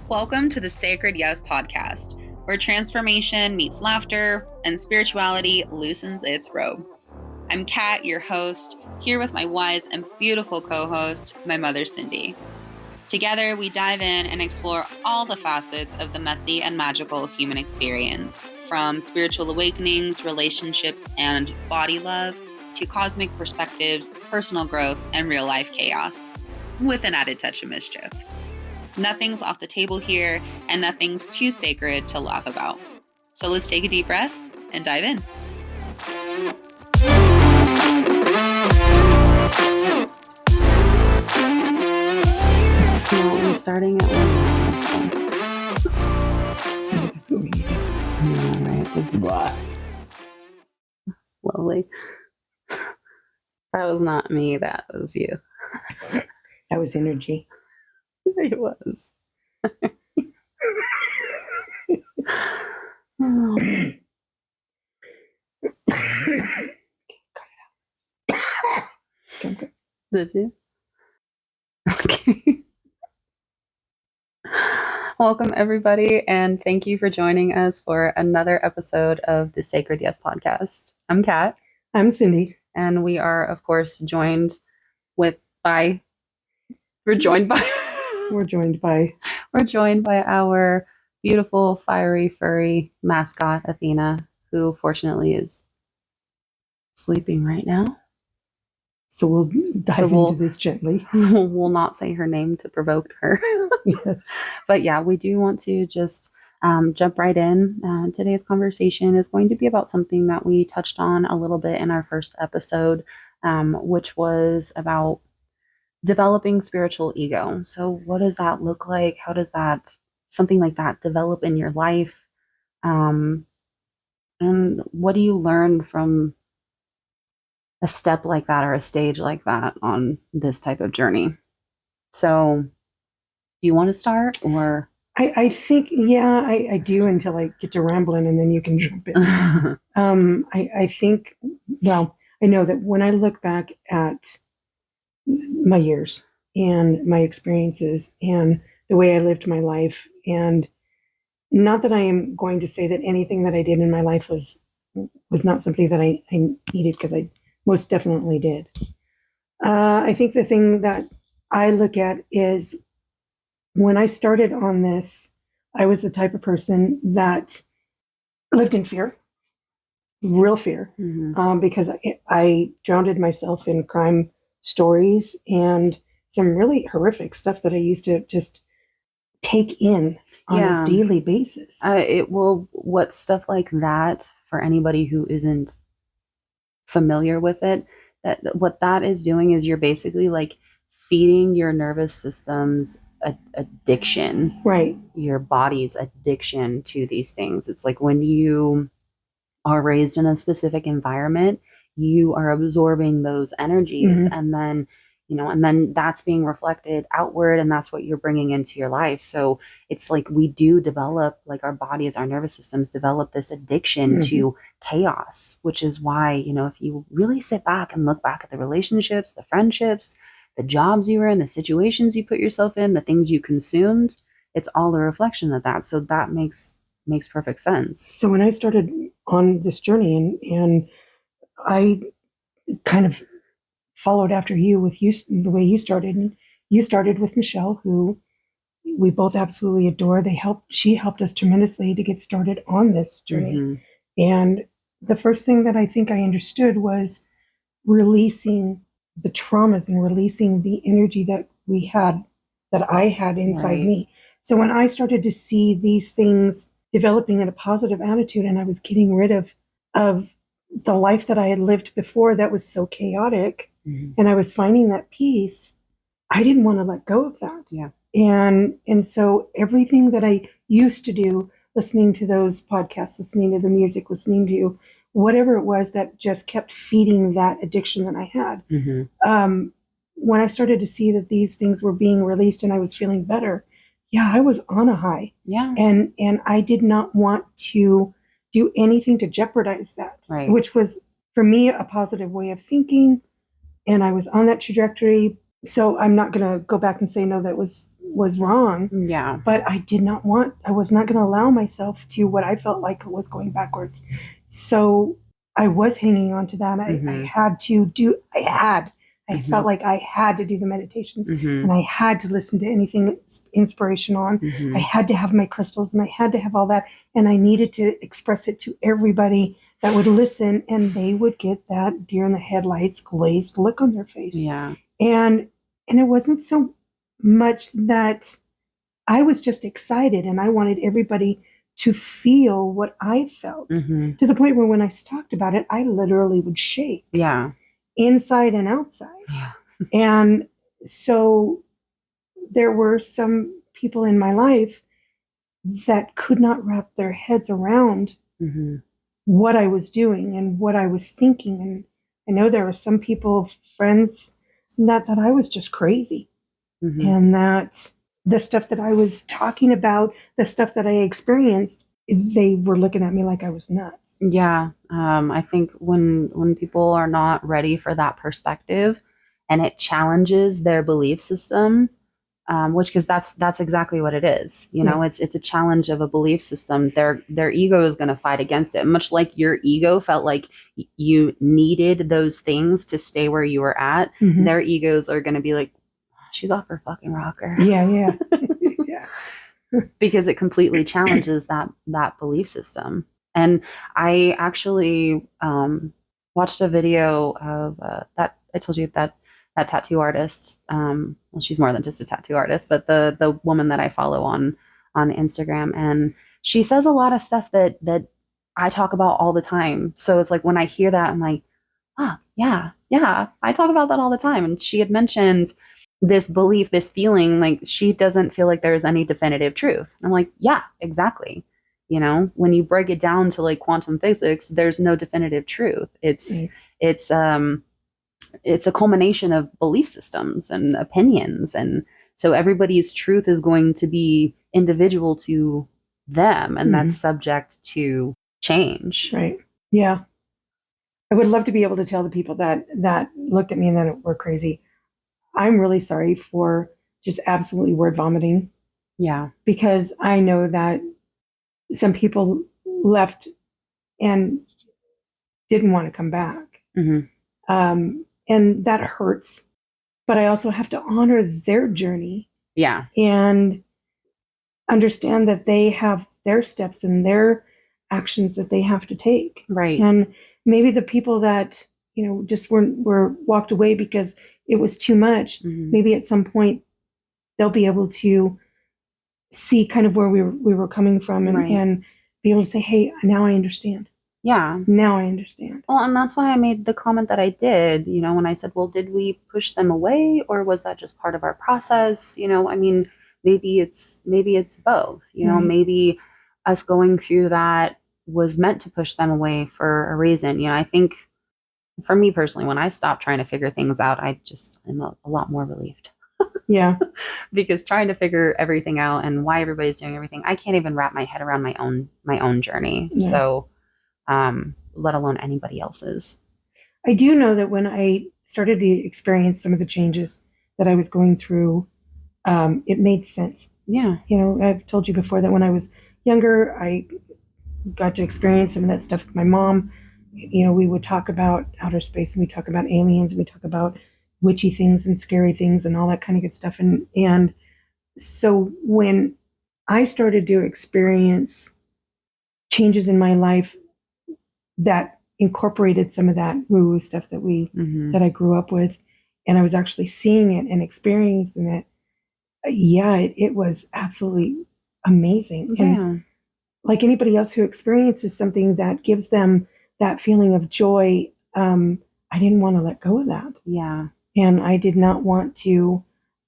Welcome to the Sacred Yes podcast, where transformation meets laughter and spirituality loosens its robe. I'm Kat, your host, here with my wise and beautiful co-host, my mother, Cindy. Together, we dive in and explore all the facets of the messy and magical human experience, from spiritual awakenings, relationships, and body love, to cosmic perspectives, personal growth, and real-life chaos, with an added touch of mischief. Nothing's off the table here, and nothing's too sacred to laugh about. So let's take a deep breath and dive in. No, I'm starting at 1. All right, this is lovely. That was not me, that was you. That was energy. It was. Oh. Okay. Did you? Okay. Welcome, everybody, and thank you for joining us for another episode of the Sacred Yes podcast. I'm Kat. I'm Cindy. And we are, of course, joined by our beautiful, fiery, furry mascot, Athena, who fortunately is sleeping right now. So we'll dive into this gently. We'll not say her name to provoke her. Yes. But yeah, we do want to just jump right in. Today's conversation is going to be about something that we touched on a little bit in our first episode, which was about developing spiritual ego. So what does that look like? How does something like that develop in your life? And what do you learn from a step like that or a stage like that on this type of journey? So do you want to start, or? I think, yeah, I do until I get to rambling and then you can jump in. I think, well, I know that when I look back at my years and my experiences and the way I lived my life, and not that I am going to say that anything that I did in my life was not something that I needed, because I most definitely did. I think the thing that I look at is when I started on this, I was the type of person that lived in fear, real fear, because I drowned myself in crime stories and some really horrific stuff that I used to just take in on a daily basis. What stuff like that, for anybody who isn't familiar with it, that what that is doing is you're basically like feeding your nervous system's addiction, right? Your body's addiction to these things. It's like when you are raised in a specific environment, you are absorbing those energies, and then that's being reflected outward, and that's what you're bringing into your life. So it's like we do develop, like our bodies, our nervous systems develop this addiction to chaos, which is why, if you really sit back and look back at the relationships, the friendships, the jobs you were in, the situations you put yourself in, the things you consumed, it's all a reflection of that. So that makes perfect sense. So when I started on this journey, and I kind of followed after you with the way you started. And you started with Michelle, who we both absolutely adore. She helped us tremendously to get started on this journey. And the first thing that I think I understood was releasing the traumas and releasing the energy that I had inside me. So when I started to see these things developing in a positive attitude, and I was getting rid of the life that I had lived before that was so chaotic, and I was finding that peace, I didn't want to let go of that. Yeah. And so everything that I used to do, listening to those podcasts, listening to the music, listening to whatever it was that just kept feeding that addiction that I had. When I started to see that these things were being released and I was feeling better, I was on a high. Yeah. And I did not want to do anything to jeopardize that, which was, for me, a positive way of thinking. And I was on that trajectory. So I'm not going to go back and say, no, that was was wrong. Yeah. But I was not going to allow myself to what I felt like was going backwards. So I was hanging on to that. I had to do, I felt like I had to do the meditations and I had to listen to anything inspirational. And I had to have my crystals and I had to have all that. And I needed to express it to everybody that would listen, and they would get that deer in the headlights glazed look on their face. Yeah. And it wasn't so much that I was just excited and I wanted everybody to feel what I felt, to the point where when I talked about it, I literally would shake. Yeah. Inside and outside. Yeah. And so there were some people in my life that could not wrap their heads around what I was doing and what I was thinking. And I know there were some people, friends, that I was just crazy. And that the stuff that I was talking about, the stuff that I experienced, they were looking at me like I was nuts. Yeah. I think when people are not ready for that perspective and it challenges their belief system, because that's exactly what it is. You know, it's a challenge of a belief system. Their ego is going to fight against it. Much like your ego felt like you needed those things to stay where you were at. Their egos are going to be like, she's off her fucking rocker. Yeah. Because it completely challenges that belief system. And I actually watched a video of that I told you that tattoo artist. Well, she's more than just a tattoo artist, but the woman that I follow on Instagram, and she says a lot of stuff that I talk about all the time. So it's like when I hear that, I'm like, yeah, I talk about that all the time. And she had mentioned this belief, this feeling like she doesn't feel like there's any definitive truth. And I'm like, yeah, exactly. You know, when you break it down to like quantum physics, there's no definitive truth. It's a culmination of belief systems and opinions. And so everybody's truth is going to be individual to them. And that's subject to change. Right. Yeah. I would love to be able to tell the people that looked at me and that were crazy, I'm really sorry for just absolutely word vomiting. Yeah. Because I know that some people left and didn't want to come back. And that hurts. But I also have to honor their journey. Yeah. And understand that they have their steps and their actions that they have to take. Right. And maybe the people that, you know, just were walked away because it was too much, maybe at some point they'll be able to see kind of where we were coming from and be able to say, hey, now I understand. Yeah. Now I understand. Well, and that's why I made the comment that I did, you know, when I said, well, did we push them away or was that just part of our process? You know, I mean, maybe it's both, you know, maybe us going through that was meant to push them away for a reason. You know, I think for me personally, when I stopped trying to figure things out, I just am a lot more relieved. Yeah. Because trying to figure everything out and why everybody's doing everything, I can't even wrap my head around my own journey. Yeah. So, let alone anybody else's. I do know that when I started to experience some of the changes that I was going through, it made sense. Yeah. You know, I've told you before that when I was younger, I got to experience some of that stuff with my mom. You know, we would talk about outer space and we talk about aliens and we talk about witchy things and scary things and all that kind of good stuff. And so when I started to experience changes in my life that incorporated some of that woo-woo stuff that that I grew up with, and I was actually seeing it and experiencing it, it was absolutely amazing. Yeah. And like anybody else who experiences something that gives them that feeling of joy, I didn't want to let go of that. Yeah. And I did not want to,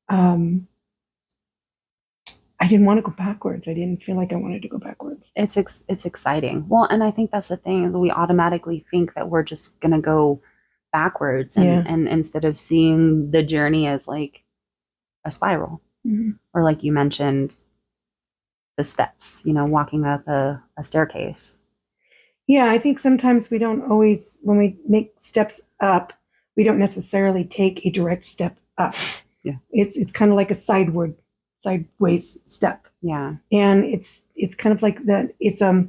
I didn't want to go backwards. I didn't feel like I wanted to go backwards. It's exciting. Well, and I think that's the thing. We automatically think that we're just going to go backwards and instead of seeing the journey as like a spiral or like you mentioned, the steps, you know, walking up a staircase. Yeah, I think sometimes we don't always, when we make steps up, we don't necessarily take a direct step up. Yeah. It's kind of like a sideward sideways step. Yeah. And it's kind of like that. It's kind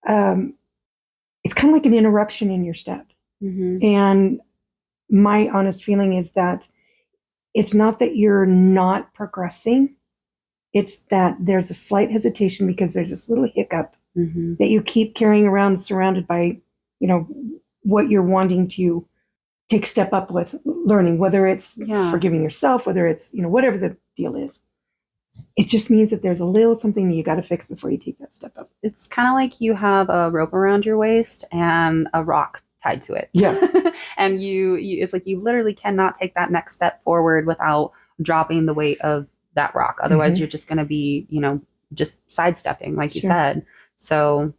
of like an interruption in your step. Mm-hmm. And my honest feeling is that it's not that you're not progressing. It's that there's a slight hesitation because there's this little hiccup Mm-hmm. that you keep carrying around, surrounded by, what you're wanting to take a step up with learning, whether it's forgiving yourself, whether it's, whatever the deal is. It just means that there's a little something you got to fix before you take that step up. It's kind of like you have a rope around your waist and a rock tied to it. Yeah. And you it's like you literally cannot take that next step forward without dropping the weight of that rock. Otherwise, you're just going to be, just sidestepping, like you said. So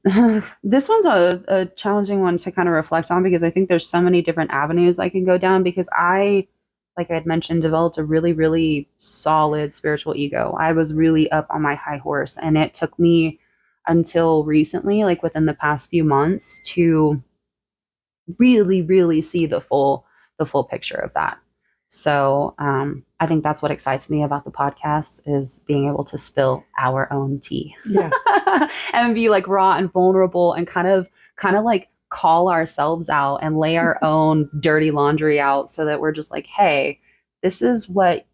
this one's a challenging one to kind of reflect on, because I think there's so many different avenues I can go down, because like I had mentioned, developed a really, really solid spiritual ego. I was really up on my high horse, and it took me until recently, like within the past few months, to really, really see the full picture of that. So I think that's what excites me about the podcast, is being able to spill our own tea, and be like raw and vulnerable, and kind of like call ourselves out and lay our own dirty laundry out, so that we're just like, hey, this is what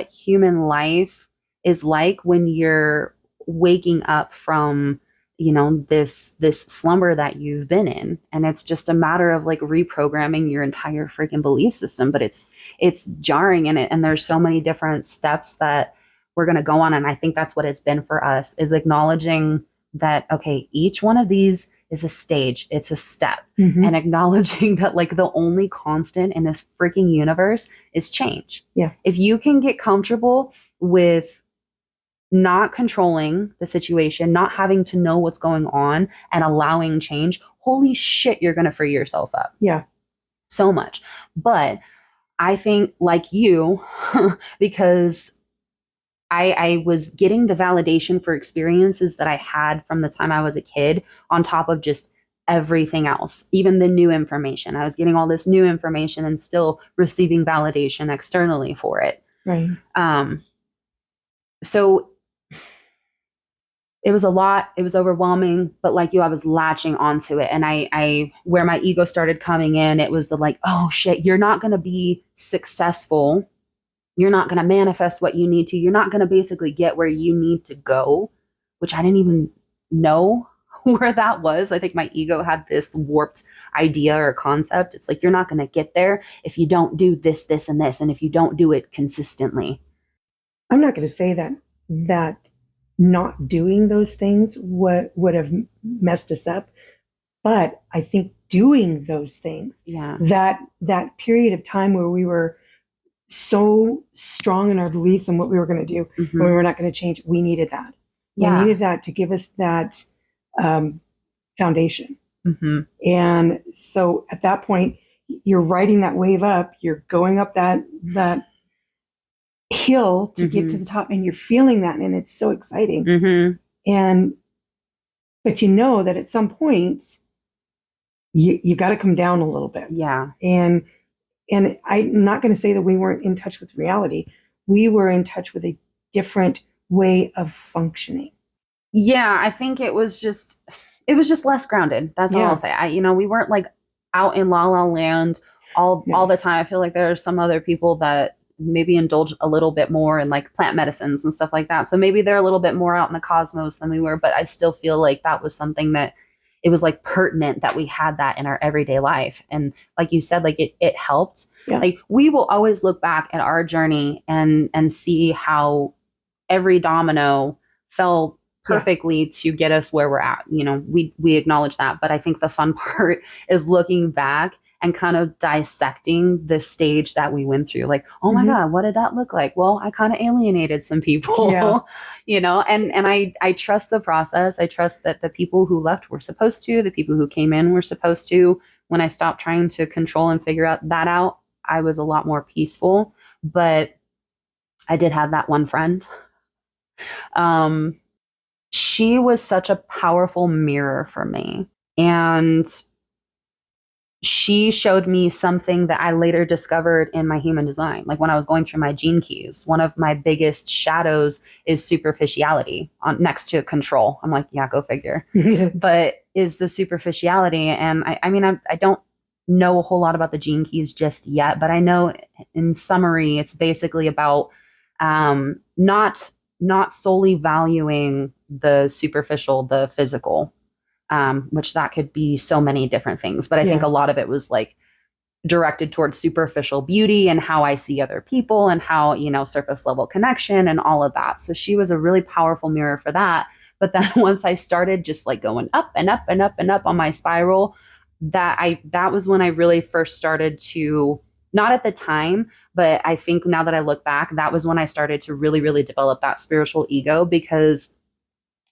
human life is like when you're waking up from this slumber that you've been in. And it's just a matter of like reprogramming your entire freaking belief system. But it's jarring in it, and there's so many different steps that we're going to go on. And I think that's what it's been for us, is acknowledging that, okay, each one of these is a stage, it's a step, and acknowledging that like the only constant in this freaking universe is change. Yeah. If you can get comfortable with not controlling the situation, not having to know what's going on, and allowing change, holy shit, you're going to free yourself up. Yeah. So much. But I think, like you, because I was getting the validation for experiences that I had from the time I was a kid, on top of just everything else, even the new information. I was getting all this new information and still receiving validation externally for it. Right. So it was a lot. It was overwhelming, but like you, I was latching onto it. And I where my ego started coming in, it was the like, oh shit, you're not going to be successful. You're not going to manifest what you need to. You're not going to basically get where you need to go, which I didn't even know where that was. I think my ego had this warped idea or concept. It's like, you're not going to get there if you don't do this, this, and this. And if you don't do it consistently. I'm not going to say that not doing those things would have messed us up, but I think doing those things, that period of time where we were so strong in our beliefs and what we were going to do, and we were not going to change, we needed that. We needed that to give us that foundation. And so at that point, you're riding that wave up, you're going up that hill to get to the top, and you're feeling that, and it's so exciting. But you know that at some point you got to come down a little bit. And I'm not going to say that we weren't in touch with reality. We were in touch with a different way of functioning. I think it was just less grounded. That's all I'll say. We weren't like out in la la land all the time. I feel like there are some other people that maybe indulge a little bit more in like plant medicines and stuff like that. So maybe they're a little bit more out in the cosmos than we were, but I still feel like that was something that it was like pertinent that we had that in our everyday life. And like you said, like it helped. Like we will always look back at our journey and see how every domino fell perfectly to get us where we're at. We acknowledge that, but I think the fun part is looking back and kind of dissecting the stage that we went through. Like, oh my God, what did that look like? Well, I kind of alienated some people, and I trust the process. I trust that the people who left were supposed to, the people who came in were supposed to. When I stopped trying to control and figure that out, I was a lot more peaceful. But I did have that one friend. She was such a powerful mirror for me. And she showed me something that I later discovered in my human design. Like when I was going through my gene keys, one of my biggest shadows is superficiality next to control. I'm like, yeah, go figure. But is the superficiality. And I mean, I don't know a whole lot about the gene keys just yet, but I know in summary, it's basically about not solely valuing the superficial, the physical, which that could be so many different things. But I think a lot of it was like directed towards superficial beauty and how I see other people and how, you know, surface level connection and all of that. So she was a really powerful mirror for that. But then once I started just like going up and up and up and up on my spiral, that was when I really first started to, not at the time, but I think now that I look back, that was when I started to really, really develop that spiritual ego, because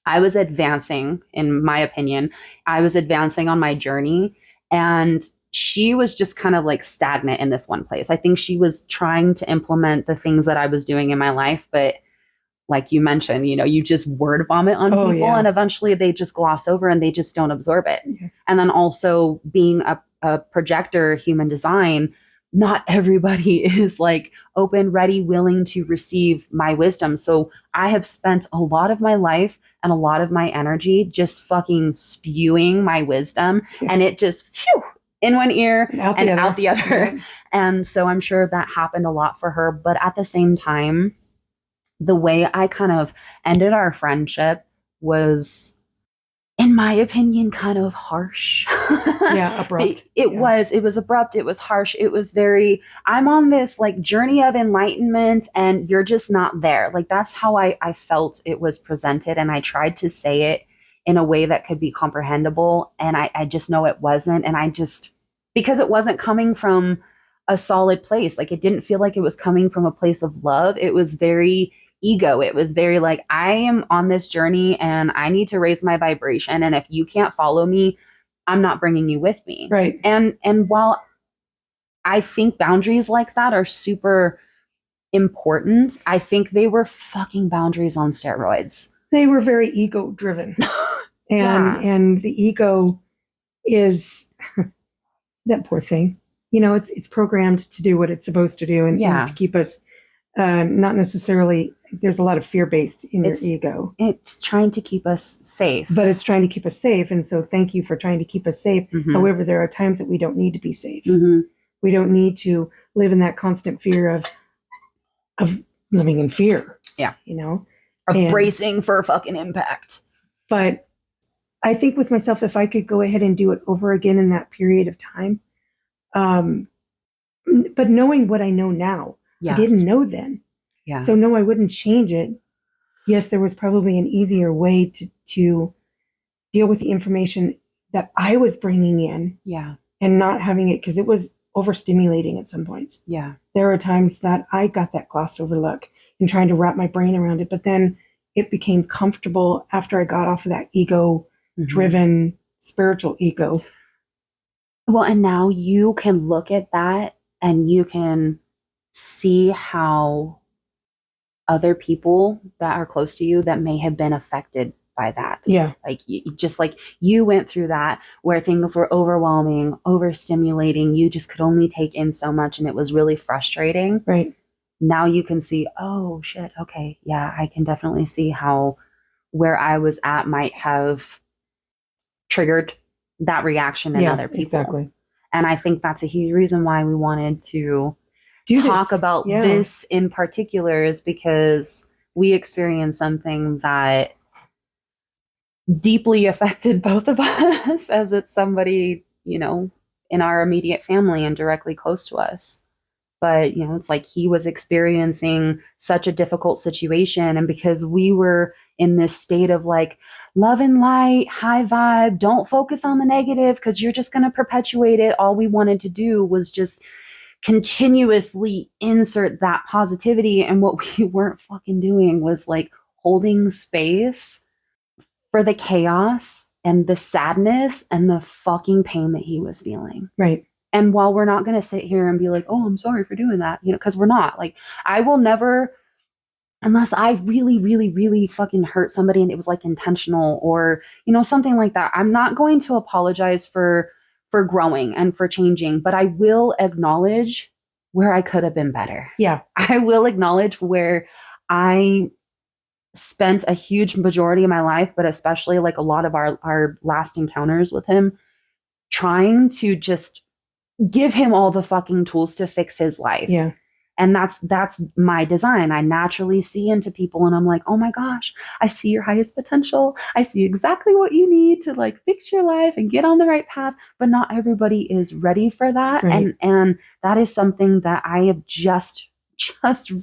I was advancing, in my opinion, I was advancing on my journey, and she was just kind of like stagnant in this one place. I think she was trying to implement the things that I was doing in my life, but like you mentioned, you know, you just word vomit on people and eventually they just gloss over and they just don't absorb it. Yeah. And then also being a projector, human design, not everybody is like open, ready, willing to receive my wisdom. So I have spent a lot of my life and a lot of my energy just fucking spewing my wisdom, and it just in one ear and out the other. Yeah. And so I'm sure that happened a lot for her. But at the same time, the way I kind of ended our friendship was, in my opinion, kind of harsh. Yeah, abrupt. It was abrupt. It was harsh. It was very, I'm on this like journey of enlightenment and you're just not there. Like that's how I felt it was presented. And I tried to say it in a way that could be comprehensible. And I just know it wasn't. And I just, because it wasn't coming from a solid place, like it didn't feel like it was coming from a place of love. It was very ego. It was very like, I am on this journey and I need to raise my vibration. And if you can't follow me, I'm not bringing you with me. Right. And while I think boundaries like that are super important, I think they were fucking boundaries on steroids. They were very ego driven. And the ego is that poor thing. You know, it's programmed to do what it's supposed to do and to keep us not necessarily, there's a lot of fear-based in your ego. It's trying to keep us safe. But it's trying to keep us safe. And so thank you for trying to keep us safe. Mm-hmm. However, there are times that we don't need to be safe. Mm-hmm. We don't need to live in that constant fear of living in fear. Yeah. You know? Of bracing for a fucking impact. But I think with myself, if I could go ahead and do it over again in that period of time, but knowing what I know now, I didn't know then. Yeah. So no, I wouldn't change it. Yes, there was probably an easier way to deal with the information that I was bringing in. Yeah. And not having it, because it was overstimulating at some points. Yeah. There are times that I got that glossed over look and trying to wrap my brain around it. But then it became comfortable after I got off of that ego-driven spiritual ego. Well, and now you can look at that and you can see how other people that are close to you that may have been affected by that. Yeah. Like just like you went through that where things were overwhelming, overstimulating. You just could only take in so much and it was really frustrating. Right. Now you can see, oh shit. Okay. Yeah. I can definitely see how where I was at might have triggered that reaction in other people. Exactly. And I think that's a huge reason why we wanted to talk about this in particular, is because we experienced something that deeply affected both of us, as it's somebody, you know, in our immediate family and directly close to us. But, you know, it's like he was experiencing such a difficult situation. And because we were in this state of like love and light, high vibe, don't focus on the negative because you're just going to perpetuate it. All we wanted to do was just continuously insert that positivity. And what we weren't fucking doing was like holding space for the chaos and the sadness and the fucking pain that he was feeling. Right. And while we're not going to sit here and be like, oh, I'm sorry for doing that, you know, because we're not. Like, I will never, unless I really, really, really fucking hurt somebody and it was like intentional or, you know, something like that, I'm not going to apologize for for growing and for changing, but I will acknowledge where I could have been better. Yeah. I will acknowledge where I spent a huge majority of my life, but especially like a lot of our last encounters with him, trying to just give him all the fucking tools to fix his life. Yeah. And that's my design. I naturally see into people and I'm like, oh my gosh, I see your highest potential. I see exactly what you need to like fix your life and get on the right path. But not everybody is ready for that. Right. And that is something that I have just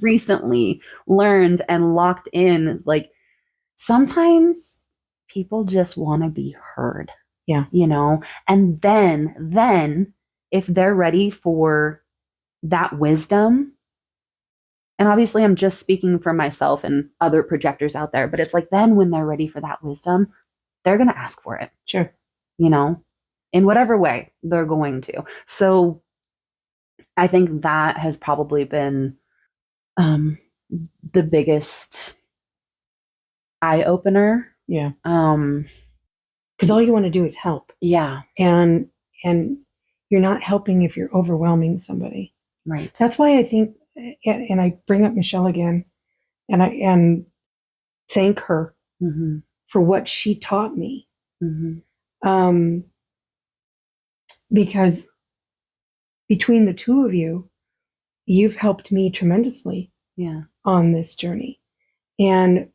recently learned and locked in. Is like sometimes people just want to be heard. Yeah. You know, and then if they're ready for that wisdom, and obviously I'm just speaking for myself and other projectors out there, but it's like then when they're ready for that wisdom, they're going to ask for it. Sure. You know, in whatever way they're going to. So I think that has probably been the biggest eye opener. Yeah. Because all you want to do is help. Yeah. And you're not helping if you're overwhelming somebody. Right. That's why I think, and I bring up Michelle again, and thank her Mm-hmm. for what she taught me. Mm-hmm. Because between the two of you, you've helped me tremendously. Yeah. On this journey, and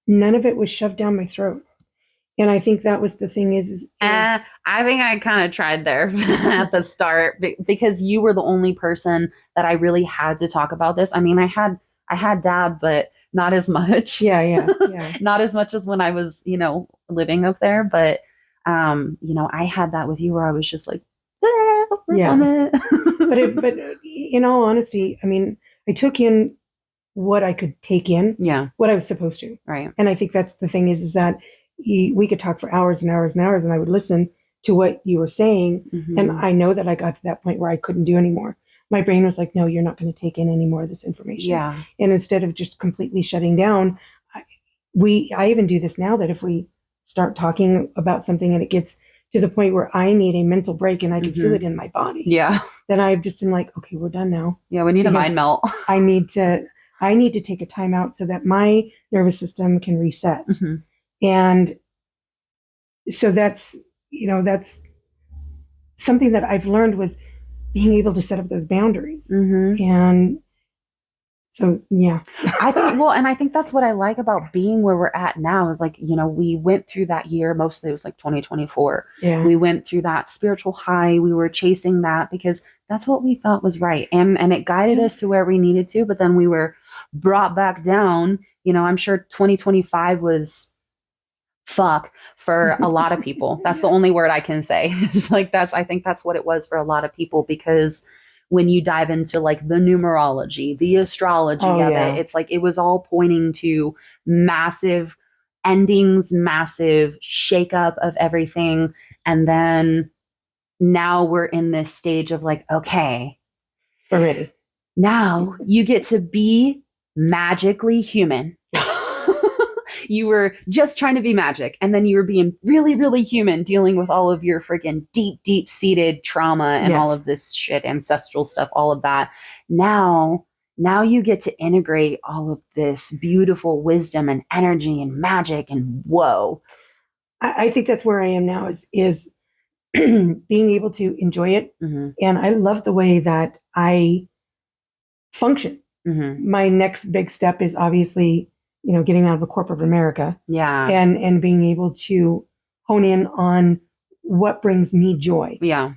none of it was shoved down my throat. And I think that was the thing is I think I kind of tried there at the start because you were the only person that I really had to talk about this. I mean, I had dad, but not as much. Yeah. Not as much as when I was, living up there. But, I had that with you where I was just like, yeah. but in all honesty, I mean, I took in what I could take in. Yeah. What I was supposed to. Right. And I think that's the thing is that we could talk for hours and hours and hours, and I would listen to what you were saying. Mm-hmm. And I know that I got to that point where I couldn't do anymore. My brain was like, no, you're not going to take in any more of this information. Yeah. And instead of just completely shutting down, I even do this now that if we start talking about something and it gets to the point where I need a mental break and I can feel it in my body. Yeah. Then I've just been like, okay, we're done now. Yeah. We need a mind melt. I need to take a time out so that my nervous system can reset. Mm-hmm. And so that's something that I've learned was being able to set up those boundaries. Mm-hmm. And so, yeah. I think that's what I like about being where we're at now is like, we went through that year, mostly it was like 2024. Yeah. We went through that spiritual high. We were chasing that because that's what we thought was right. And it guided us to where we needed to, but then we were brought back down. I'm sure 2025 was fuck for a lot of people. That's the only word I can say. It's like I think that's what it was for a lot of people, because when you dive into like the numerology, the astrology of it, it's like it was all pointing to massive endings, massive shakeup of everything. And then now we're in this stage of like, okay, we're ready. Now you get to be magically human. You were just trying to be magic, and then you were being really, really human, dealing with all of your freaking deep seated trauma and all of this shit, ancestral stuff, all of that. Now you get to integrate all of this beautiful wisdom and energy and magic, and whoa. I think that's where I am now is being able to enjoy it. Mm-hmm. And I love the way that I function. Mm-hmm. My next big step is obviously getting out of a corporate America. Yeah. And being able to hone in on what brings me joy. Yeah.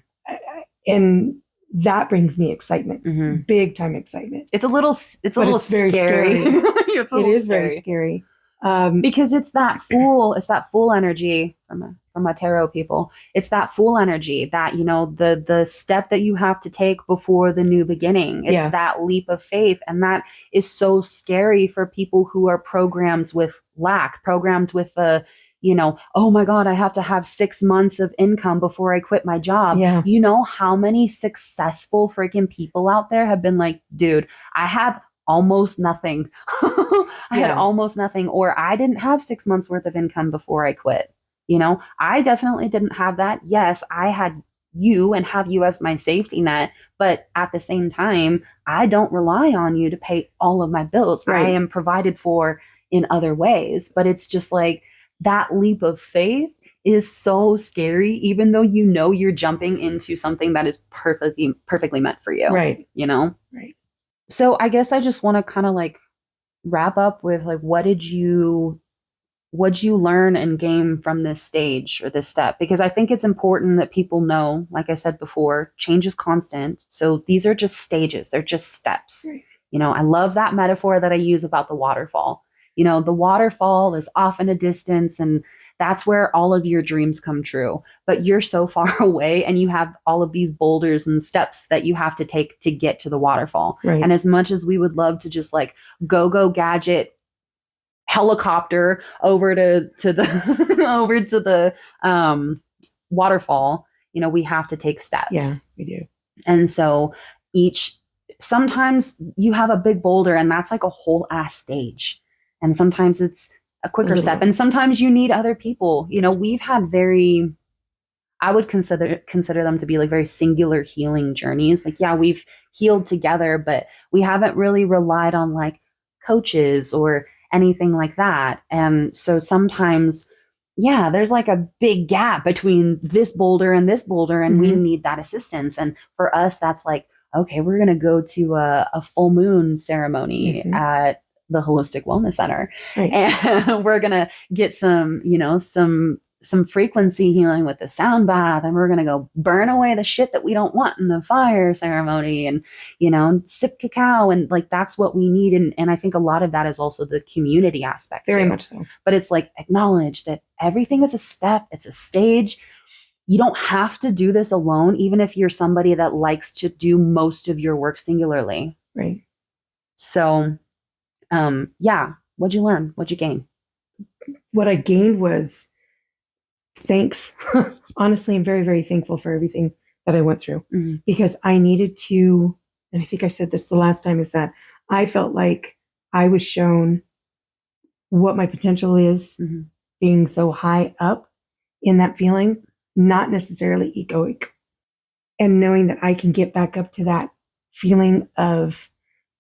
And that brings me excitement. Mm-hmm. Big time excitement. It's a little very scary. It is very scary. Because it's that full energy from a tarot people. It's that full energy that, the step that you have to take before the new beginning. It's that leap of faith. And that is so scary for people who are programmed with lack, programmed with oh my God, I have to have 6 months of income before I quit my job. Yeah. You know how many successful freaking people out there have been like, dude, I had almost nothing. I had almost nothing, or I didn't have 6 months worth of income before I quit. I definitely didn't have that. Yes, I had you and have you as my safety net. But at the same time, I don't rely on you to pay all of my bills. Right. I am provided for in other ways. But it's just like that leap of faith is so scary, even though you know you're jumping into something that is perfectly meant for you. Right. You know? Right. So I guess I just want to kind of like wrap up with like, what'd you learn and gain from this stage or this step? Because I think it's important that people know, like I said before, change is constant. So these are just stages. They're just steps. Right. You know, I love that metaphor that I use about the waterfall. You know, the waterfall is off in a distance, and that's where all of your dreams come true. But you're so far away, and you have all of these boulders and steps that you have to take to get to the waterfall. Right. And as much as we would love to just like go gadget helicopter over to the over to the waterfall, you know, we have to take steps. Yeah, we do. And so sometimes you have a big boulder and that's like a whole ass stage. And sometimes it's a quicker step. And sometimes you need other people. You know, we've had I would consider them to be like very singular healing journeys. Like, yeah, we've healed together, but we haven't really relied on like coaches or anything like that. And so sometimes, yeah, there's like a big gap between this boulder and this boulder, and we need that assistance. And for us, that's like, okay, we're going to go to a full moon ceremony at the Holistic Wellness Center. Right. And we're going to get some, you know, some frequency healing with the sound bath, and we're going to go burn away the shit that we don't want in the fire ceremony, and, you know, sip cacao. And like, that's what we need. And I think a lot of that is also the community aspect. Very too. much so. But it's like, acknowledge that everything is a step. It's a stage. You don't have to do this alone, even if you're somebody that likes to do most of your work singularly. Right. So, yeah. What'd you learn? What'd you gain? What I gained was thanks. Honestly, I'm very, very thankful for everything that I went through, because I needed to, and I think I said this the last time, is that I felt like I was shown what my potential is, being so high up in that feeling, not necessarily egoic, and knowing that I can get back up to that feeling of,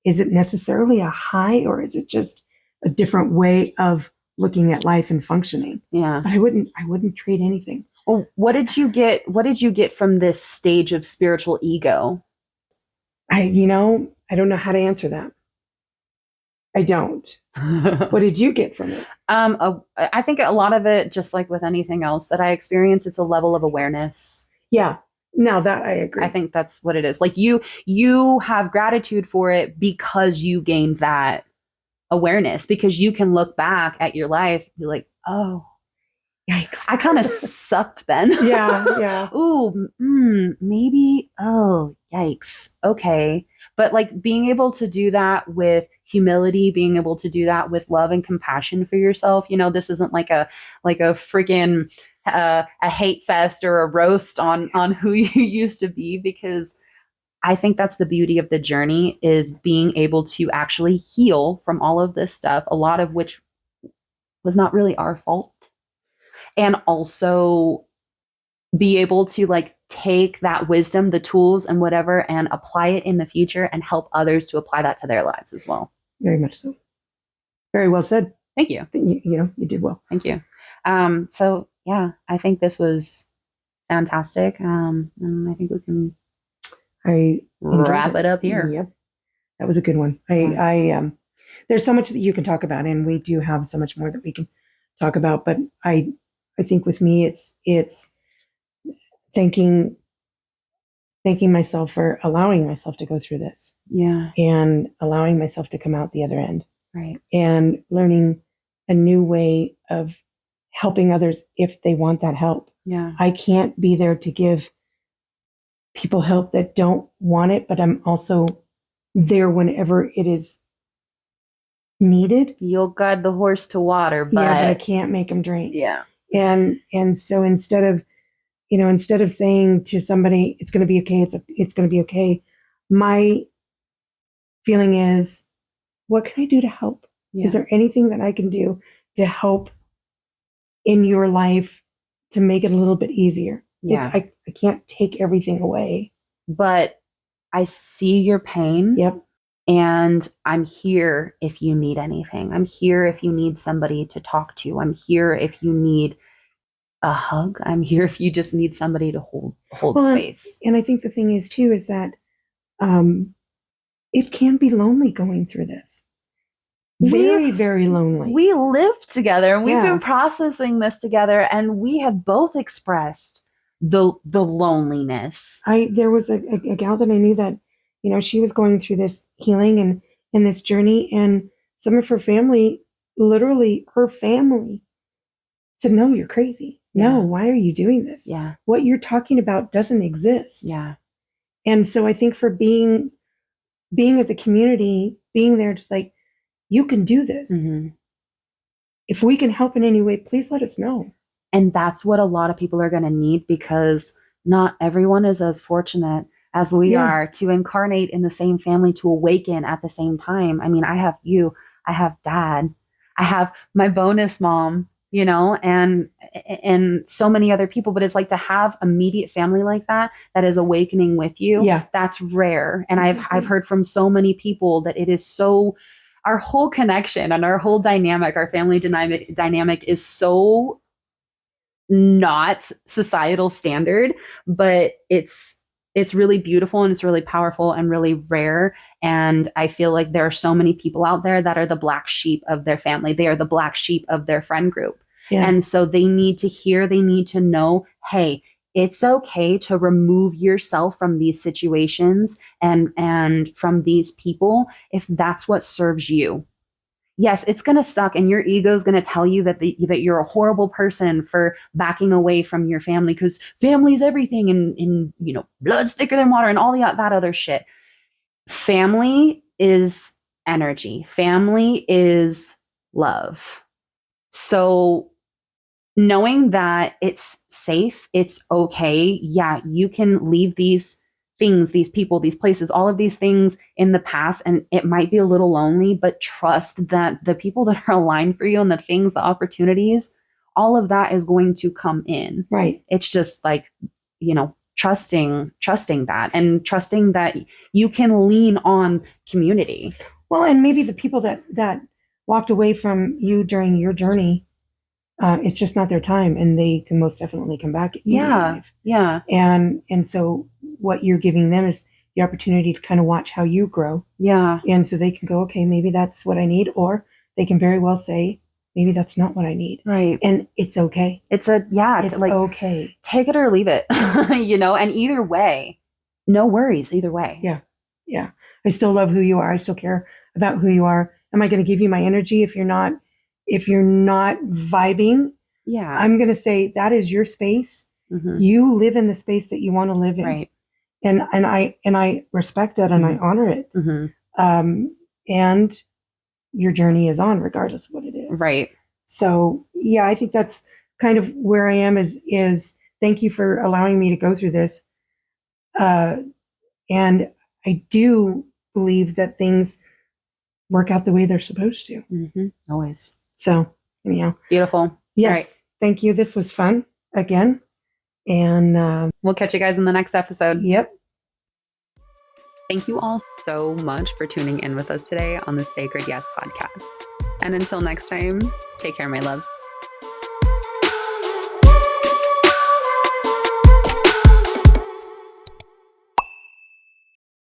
is it necessarily a high, or is it just a different way of looking at life and functioning? Yeah. But I wouldn't trade anything. Well, what did you get from this stage of spiritual ego? I don't know how to answer that. I don't. What did you get from it? I think a lot of it, just like with anything else that I experience, it's a level of awareness. Yeah. Now that I agree. I think that's what it is. Like you have gratitude for it because you gained that awareness, because you can look back at your life and be like, oh, yikes, I kind of sucked then. Yeah. Ooh, maybe. Oh, yikes. Okay. But like being able to do that with humility, being able to do that with love and compassion for yourself. You know, this isn't like a freaking a hate fest or a roast on who you used to be, because I think that's the beauty of the journey, is being able to actually heal from all of this stuff, a lot of which was not really our fault. And also be able to like take that wisdom, the tools and whatever, and apply it in the future and help others to apply that to their lives as well. Very much so. Very well said. Thank you. You did well. Thank you. So yeah, I think this was fantastic. And I think we can wrap it up here. Yep. That was a good one. I there's so much that you can talk about, and we do have so much more that we can talk about, but I think with me it's thanking myself for allowing myself to go through this. Yeah. And allowing myself to come out the other end. Right. And learning a new way of helping others if they want that help. Yeah. I can't be there to give people help that don't want it, but I'm also there whenever it is needed. You'll guide the horse to water, but I can't make them drink. Yeah. And so instead of saying to somebody, it's going to be okay, it's going to be okay, my feeling is, what can I do to help? Yeah. Is there anything that I can do to help in your life to make it a little bit easier? Yeah. I can't take everything away. But I see your pain. Yep. And I'm here if you need anything. I'm here if you need somebody to talk to. I'm here if you need a hug. I'm here if you just need somebody to hold space. And I think the thing is too, is that it can be lonely going through this. Very, very lonely. We live together and we've Yeah. been processing this together, and we have both expressed the loneliness. There was a gal that I knew that, you know, she was going through this healing and in this journey, and some of her family, literally her family, said, "No, you're crazy. No, why are you doing this? Yeah. What you're talking about doesn't exist." Yeah. And so I think for being as a community, being there to like, you can do this. Mm-hmm. If we can help in any way, please let us know. And that's what a lot of people are going to need, because not everyone is as fortunate as we are to incarnate in the same family, to awaken at the same time. I mean, I have you, I have dad, I have my bonus mom, you know, and so many other people. But it's like to have immediate family like that is awakening with you. Yeah. That's rare. And Exactly. I've heard from so many people that it is so, our whole connection and our whole dynamic, our family dynamic is so not societal standard, but it's really beautiful and it's really powerful and really rare. And I feel like there are so many people out there that are the black sheep of their family. They are the black sheep of their friend group. Yeah. And so they need to hear, they need to know, hey, it's okay to remove yourself from these situations and from these people if that's what serves you. Yes, it's going to suck, and your ego is going to tell you that that you're a horrible person for backing away from your family, because family is everything, and you know, blood's thicker than water and all that other shit. Family is energy. Family is love. So knowing that it's safe, it's okay. Yeah, you can leave these things, these people, these places, all of these things in the past, and it might be a little lonely, but trust that the people that are aligned for you and the things, the opportunities, all of that is going to come in. Right. It's just like, you know, trusting that, and trusting that you can lean on community. Well, and maybe the people that walked away from you during your journey, it's just not their time, and they can most definitely come back. Yeah. And so what you're giving them is the opportunity to kind of watch how you grow. Yeah. And so they can go, okay, maybe that's what I need, or they can very well say, maybe that's not what I need. Right. And it's okay. It's like, okay. Take it or leave it, you know, and either way, no worries either way. Yeah. Yeah. I still love who you are. I still care about who you are. Am I going to give you my energy if you're not vibing? Yeah. I'm going to say that is your space. Mm-hmm. You live in the space that you want to live in. Right. And I respect that, and Mm-hmm. I honor it. Mm-hmm. And your journey is on regardless of what it is. Right. So yeah, I think that's kind of where I am is thank you for allowing me to go through this. And I do believe that things work out the way they're supposed to. Mm-hmm. Always. So anyhow. Beautiful. Yes. Right. Thank you. This was fun again. And we'll catch you guys in the next episode. Yep. Thank you all so much for tuning in with us today on the Sacred Yes podcast. And until next time, take care, my loves.